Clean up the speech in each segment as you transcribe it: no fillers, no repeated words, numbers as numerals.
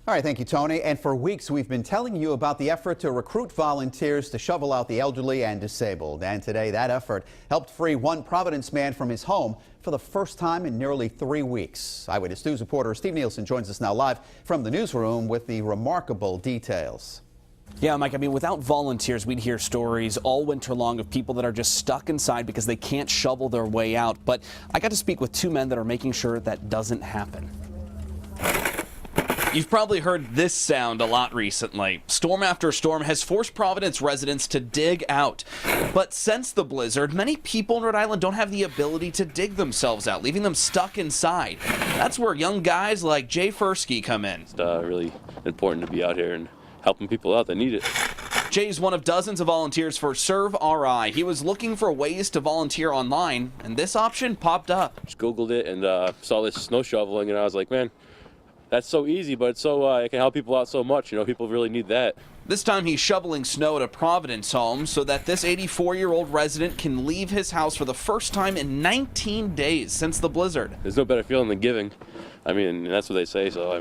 All right, thank you, Tony. And for weeks, we've been telling you about the effort to recruit volunteers to shovel out the elderly and disabled. And today, that effort helped free one Providence man from his home for the first time in nearly 3 weeks. Eyewitness News reporter Steve Nielsen joins us now live from the newsroom with the remarkable details. Yeah, Mike, without volunteers, we'd hear stories all winter long of people that are just stuck inside because they can't shovel their way out. But I got to speak with two men that are making sure that doesn't happen. You've probably heard this sound a lot recently. Storm after storm has forced Providence residents to dig out. But since the blizzard, many people in Rhode Island don't have the ability to dig themselves out, leaving them stuck inside. That's where young guys like Jay Fursky come in. It's really important to be out here and helping people out that need it. Jay's one of dozens of volunteers for Serve RI. He was looking for ways to volunteer online, and this option popped up. Just Googled it and saw this snow shoveling, and I was like, man, that's so easy, but it's so it can help people out so much. You know, people really need that. This time he's shoveling snow at a Providence home so that this 84-year-old resident can leave his house for the first time in 19 days since the blizzard. There's no better feeling than giving. That's what they say, so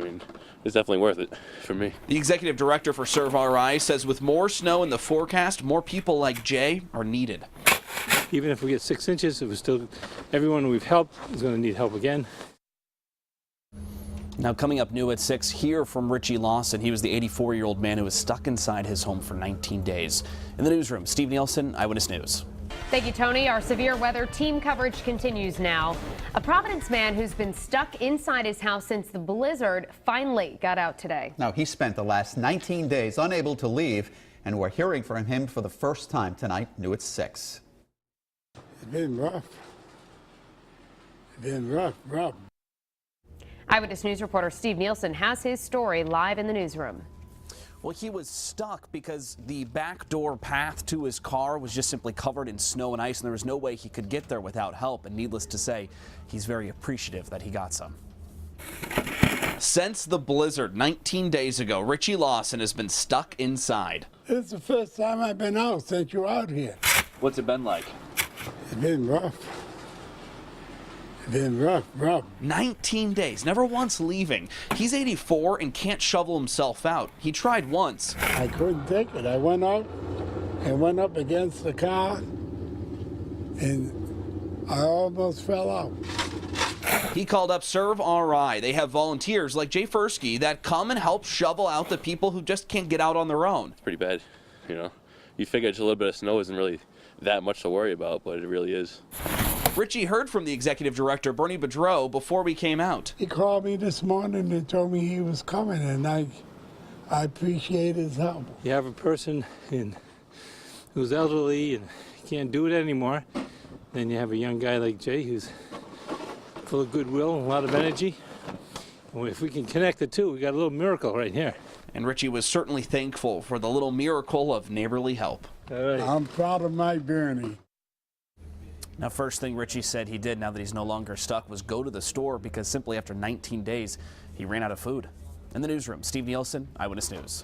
it's definitely worth it for me. The executive director for Serve RI says with more snow in the forecast, more people like Jay are needed. Even if we get 6 inches, it was still, everyone we've helped is going to need help again. Now coming up new at 6, hear from Richie Lawson. He was the 84-year-old man who was stuck inside his home for 19 days. In the newsroom, Steve Nielsen, Eyewitness News. Thank you, Tony. Our severe weather team coverage continues now. A Providence man who's been stuck inside his house since the blizzard finally got out today. Now, he spent the last 19 days unable to leave, and we're hearing from him for the first time tonight, new at 6. It's been rough. It's been rough. Eyewitness News reporter Steve Nielsen has his story live in the newsroom. Well, he was stuck because the back door path to his car was just simply covered in snow and ice, and there was no way he could get there without help. And needless to say, he's very appreciative that he got some. Since the blizzard 19 days ago, Richie Lawson has been stuck inside. It's the first time I've been out since you're out here. What's it been like? It's been rough. It's been rough. 19 days, never once leaving. He's 84 and can't shovel himself out. He tried once. I couldn't take it. I went out and went up against the car, and I almost fell out. He called up Serve RI. They have volunteers like Jay Fursky that come and help shovel out the people who just can't get out on their own. It's pretty bad, you know. You figure just a little bit of snow isn't really that much to worry about, but it really is. Richie heard from the executive director, Bernie Boudreau, before we came out. He called me this morning and told me he was coming, and I appreciate his help. You have a person who's elderly and can't do it anymore. Then you have a young guy like Jay who's full of goodwill and a lot of energy. And if we can connect the two, we got a little miracle right here. And Richie was certainly thankful for the little miracle of neighborly help. All right. I'm proud of my Bernie. Now, first thing Richie said he did now that he's no longer stuck was go to the store because simply after 19 days, he ran out of food. In the newsroom, Steve Nielsen, Eyewitness News.